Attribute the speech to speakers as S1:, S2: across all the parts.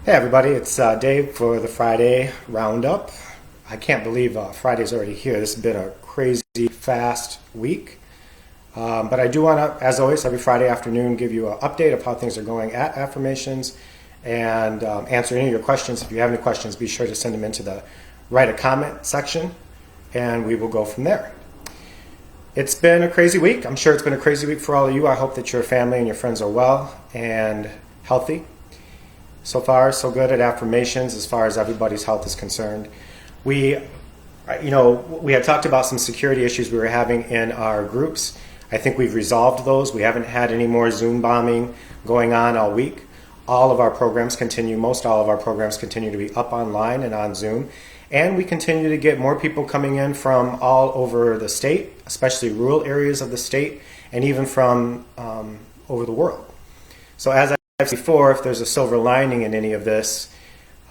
S1: Hey everybody, it's Dave for the Friday Roundup. I can't believe Friday's already here. This has been a crazy fast week. But I do want to, as always, every Friday afternoon give you an update of how things are going at Affirmations and answer any of your questions. If you have any questions, be sure to send them into the write a comment section and we will go from there. It's been a crazy week. I'm sure it's been a crazy week for all of you. I hope that your family and your friends are well and healthy. So far, so good at Affirmations as far as everybody's health is concerned. We had talked about some security issues we were having in our groups. I think we've resolved those. We haven't had any more Zoom bombing going on all week. All of our programs continue, most all of our programs continue to be up online and on Zoom. And we continue to get more people coming in from all over the state, especially rural areas of the state, and even from over the world. So as I said before, if there's a silver lining in any of this,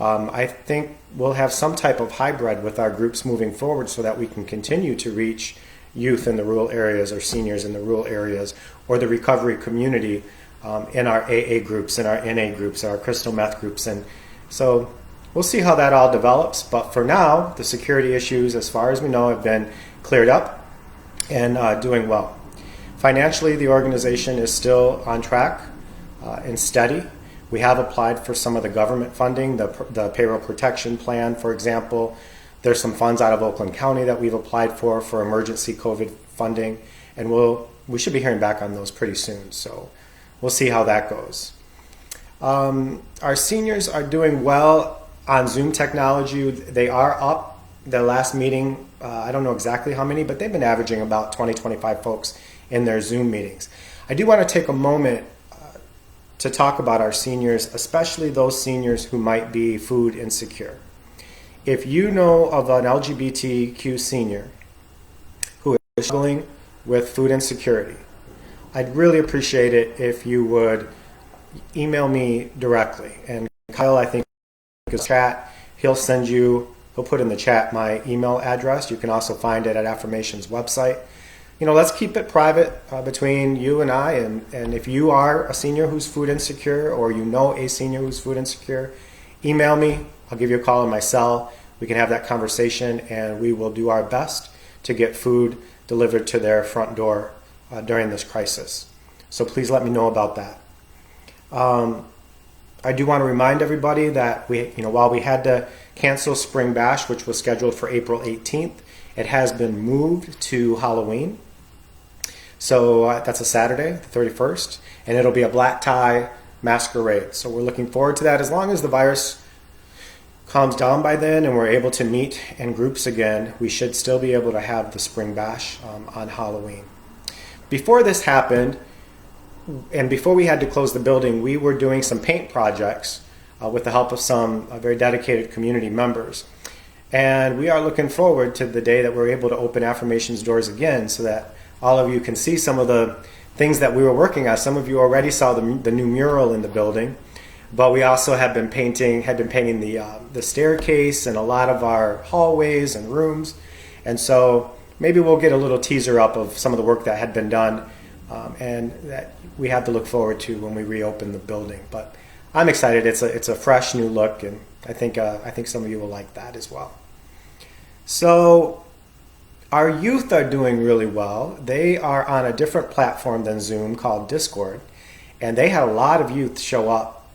S1: I think we'll have some type of hybrid with our groups moving forward so that we can continue to reach youth in the rural areas or seniors in the rural areas or the recovery community in our AA groups, in our NA groups, our crystal meth groups. And so we'll see how that all develops. But for now, the security issues, as far as we know, have been cleared up and doing well. Financially, the organization is still on track and steady. We have applied for some of the government funding, the payroll protection plan, for example. There's some funds out of Oakland County that we've applied for emergency COVID funding, and we should be hearing back on those pretty soon. So we'll see how that goes. Our seniors are doing well on Zoom technology. They are up. Their last meeting, I don't know exactly how many, but they've been averaging about 20-25 folks in their Zoom meetings. I do want to take a moment to talk about our seniors, especially those seniors who might be food insecure. If you know of an LGBTQ senior who is struggling with food insecurity, I'd really appreciate it if you would email me directly. And Kyle, I think, is chat. He'll put in the chat my email address. You can also find it at Affirmations website. Let's keep it private between you and I. And if you are a senior who's food insecure or you know a senior who's food insecure, email me. I'll give you a call on my cell. We can have that conversation and we will do our best to get food delivered to their front door during this crisis. So please let me know about that. I do want to remind everybody that while we had to cancel Spring Bash, which was scheduled for April 18th, it has been moved to Halloween. So that's a Saturday, the 31st, and it'll be a black tie masquerade. So we're looking forward to that. As long as the virus calms down by then and we're able to meet in groups again, we should still be able to have the Spring Bash on Halloween. Before this happened, and before we had to close the building, we were doing some paint projects with the help of some very dedicated community members. And we are looking forward to the day that we're able to open Affirmations doors again so that all of you can see some of the things that we were working on. Some of you already saw the new mural in the building, but we also had been painting the staircase and a lot of our hallways and rooms. And so maybe we'll get a little teaser up of some of the work that had been done and that we have to look forward to when we reopen the building. But I'm excited. It's a fresh new look, and I think some of you will like that as well. So our youth are doing really well. They are on a different platform than Zoom called Discord, and they had a lot of youth show up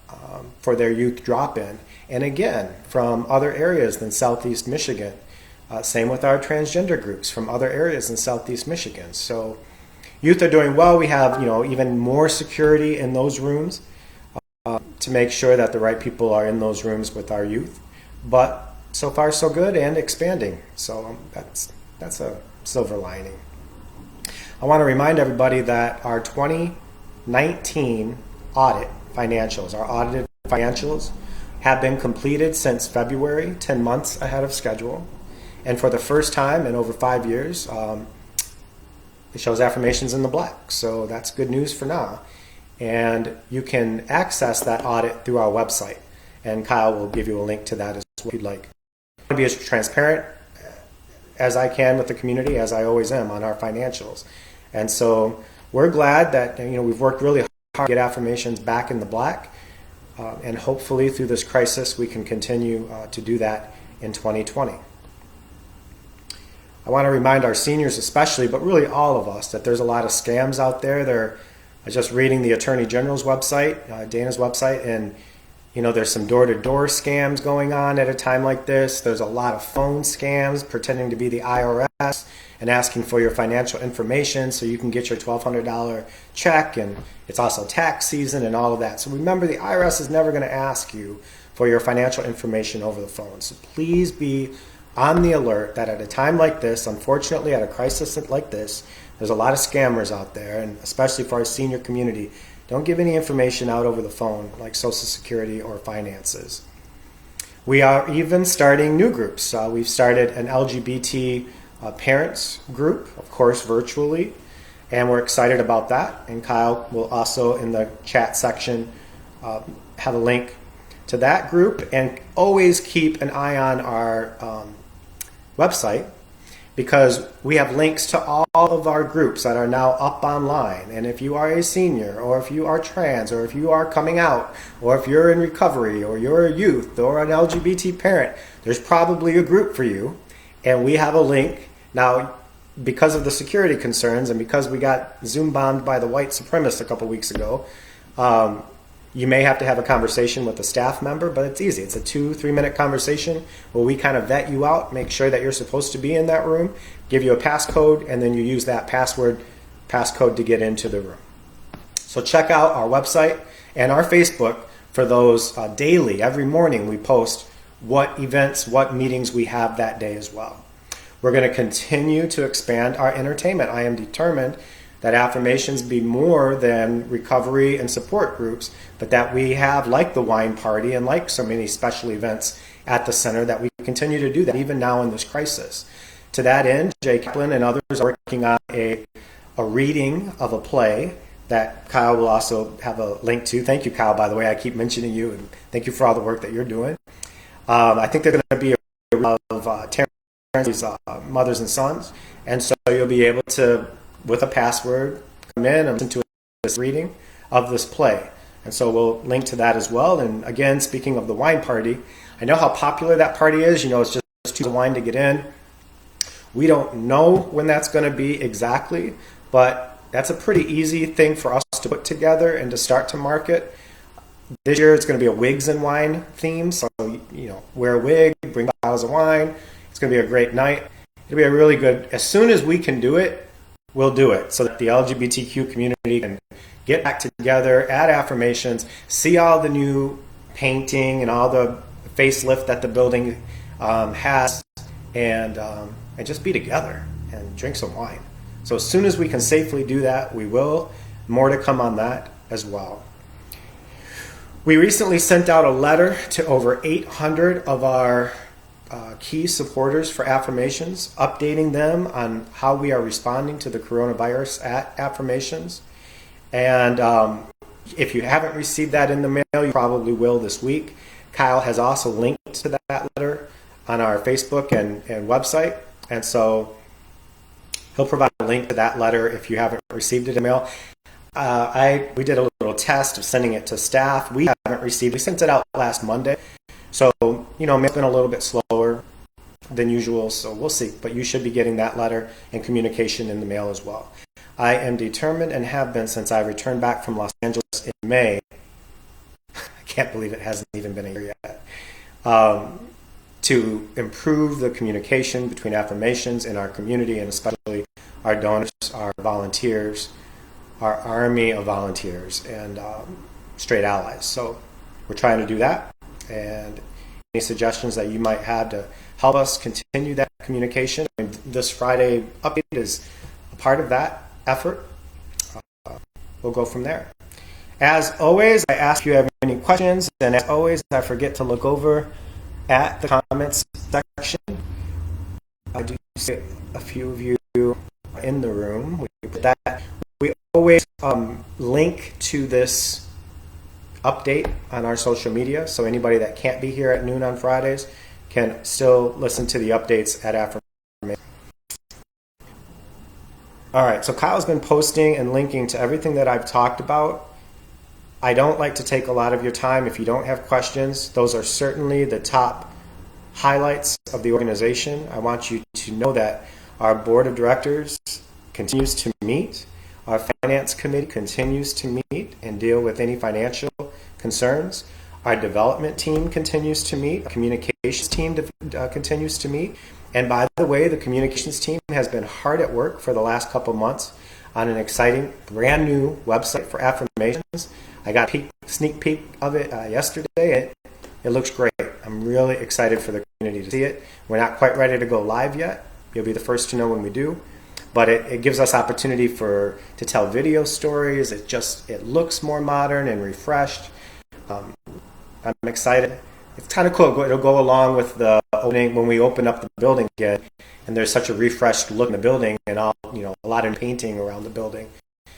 S1: for their youth drop-in, and again, from other areas than Southeast Michigan. Same with our transgender groups from other areas in Southeast Michigan. So youth are doing well. We have even more security in those rooms to make sure that the right people are in those rooms with our youth. But so far so good and expanding. So that's a silver lining. I want to remind everybody that our 2019 audit financials, our audited financials, have been completed since February, 10 months ahead of schedule. And for the first time in over 5 years, it shows Affirmations in the black. So that's good news for now. And you can access that audit through our website. And Kyle will give you a link to that as well if you'd like. I want to be as transparent as I can with the community, as I always am, on our financials. And so we're glad that we've worked really hard to get Affirmations back in the black. And hopefully through this crisis we can continue to do that in 2020. I want to remind our seniors especially, but really all of us, that there's a lot of scams out there. They're just reading the Attorney General's website, Dana's website, and there's some door-to-door scams going on at a time like this. There's a lot of phone scams pretending to be the IRS and asking for your financial information so you can get your $1,200 check, and it's also tax season and all of that. So remember, the IRS is never going to ask you for your financial information over the phone. So please be on the alert that at a time like this, unfortunately at a crisis like this, there's a lot of scammers out there, and especially for our senior community, don't give any information out over the phone like Social Security or finances. We are even starting new groups. We've started an LGBT parents group, of course, virtually, and we're excited about that. And Kyle will also, in the chat section, have a link to that group. And always keep an eye on our website, because we have links to all of our groups that are now up online. And if you are a senior, or if you are trans, or if you are coming out, or if you're in recovery, or you're a youth, or an LGBT parent, there's probably a group for you. And we have a link. Now, because of the security concerns and because we got Zoom bombed by the white supremacists a couple weeks ago, you may have to have a conversation with a staff member, but it's easy. It's a 2-3 minute conversation where we kind of vet you out, make sure that you're supposed to be in that room, give you a passcode, and then you use that passcode to get into the room. So check out our website and our Facebook for those daily. Every morning we post what events, what meetings we have that day as well. We're going to continue to expand our entertainment. I am determined that Affirmations be more than recovery and support groups, but that we have, like the wine party and like so many special events at the center, that we continue to do that even now in this crisis. To that end, Jay Kaplan and others are working on a reading of a play that Kyle will also have a link to. Thank you, Kyle, by the way. I keep mentioning you, and thank you for all the work that you're doing. I think they're going to be a reading of Terrence's Mothers and Sons, and so you'll be able to, with a password, come in and listen to this reading of this play. And so we'll link to that as well. And again, speaking of the wine party, I know how popular that party is. It's just 2 wine to get in. We don't know when that's going to be exactly, but that's a pretty easy thing for us to put together and to start to market. This year it's going to be a wigs and wine theme. So, wear a wig, bring bottles of wine. It's going to be a great night. It'll be a really good, as soon as we can do it, we'll do it, so that the LGBTQ community can get back together at Affirmations, see all the new painting and all the facelift that the building has, and just be together and drink some wine. So as soon as we can safely do that, we will. More to come on that as well. We recently sent out a letter to over 800 of our key supporters for Affirmations, updating them on how we are responding to the coronavirus at Affirmations. And if you haven't received that in the mail, you probably will this week. Kyle has also linked to that letter on our Facebook and website. And so he'll provide a link to that letter if you haven't received it in mail. We did a little test of sending it to staff. We haven't received it. We sent it out last Monday. So, it's been a little bit slower than usual, so we'll see. But you should be getting that letter and communication in the mail as well. I am determined, and have been since I returned back from Los Angeles in May. I can't believe it hasn't even been a year yet. To improve the communication between Affirmations in our community, and especially our donors, our volunteers, our army of volunteers, and straight allies. So we're trying to do that. And any suggestions that you might have to help us continue that communication. This Friday update is a part of that effort. We'll go from there. As always, I ask you if you have any questions, and as always, I forget to look over at the comments section. I do see a few of you in the room. We always link to this update on our social media, so anybody that can't be here at noon on Fridays can still listen to the updates at Affirmations. All right, so Kyle's been posting and linking to everything that I've talked about I don't like to take a lot of your time. If you don't have questions, those are certainly the top highlights of the organization. I want you to know that our board of directors continues to meet. Our finance committee continues to meet and deal with any financial concerns. Our development team continues to meet. Our communications team continues to meet. And by the way, the communications team has been hard at work for the last couple months on an exciting brand new website for Affirmations. I got a sneak peek of it yesterday. It looks great. I'm really excited for the community to see it. We're not quite ready to go live yet. You'll be the first to know when we do. But it gives us opportunity to tell video stories. It looks more modern and refreshed. I'm excited. It's kind of cool. It'll go along with the opening when we open up the building again, and there's such a refreshed look in the building, and a lot of painting around the building.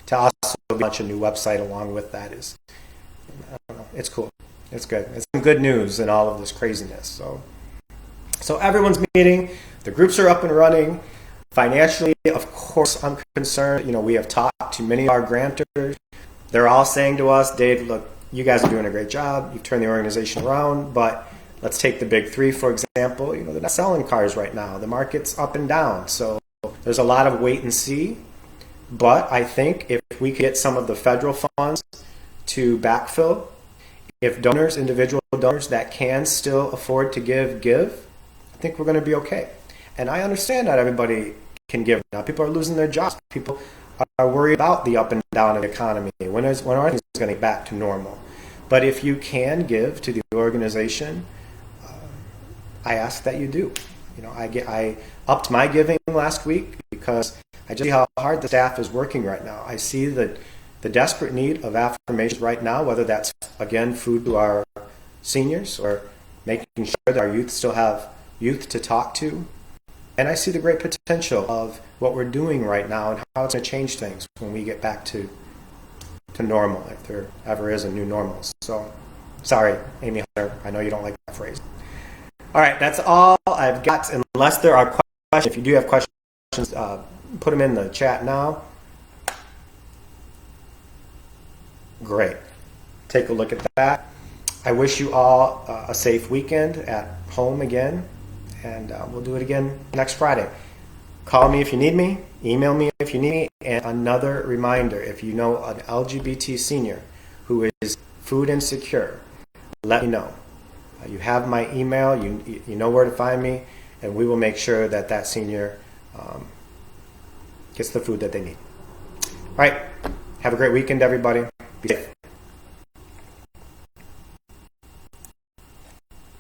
S1: To also launch a new website along with that I don't know. It's cool. It's good. It's some good news in all of this craziness. So everyone's meeting. The groups are up and running. Financially, of course, I'm concerned. We have talked to many of our grantors. They're all saying to us, Dave, look, you guys are doing a great job. You've turned the organization around, but let's take the big three, for example. They're not selling cars right now. The market's up and down. So there's a lot of wait and see. But I think if we could get some of the federal funds to backfill, if individual donors that can still afford to give, I think we're going to be okay. And I understand not everybody can give. Now, people are losing their jobs. People are worried about the up and down of the economy. When are things going to get back to normal? But if you can give to the organization, I ask that you do. I upped my giving last week because I just see how hard the staff is working right now. I see the desperate need of Affirmations right now, whether that's, again, food to our seniors or making sure that our youth still have youth to talk to. And I see the great potential of what we're doing right now and how it's going to change things when we get back to normal, if there ever is a new normal. So, sorry, Amy Hunter, I know you don't like that phrase. All right, that's all I've got, unless there are questions. If you do have questions, put them in the chat now. Great. Take a look at that. I wish you all a safe weekend at home again, and we'll do it again next Friday. Call me if you need me. Email me if you need me. And another reminder, if you know an LGBT senior who is food insecure, let me know. You have my email. You know where to find me, and we will make sure that senior gets the food that they need. All right. Have a great weekend, everybody. Be safe.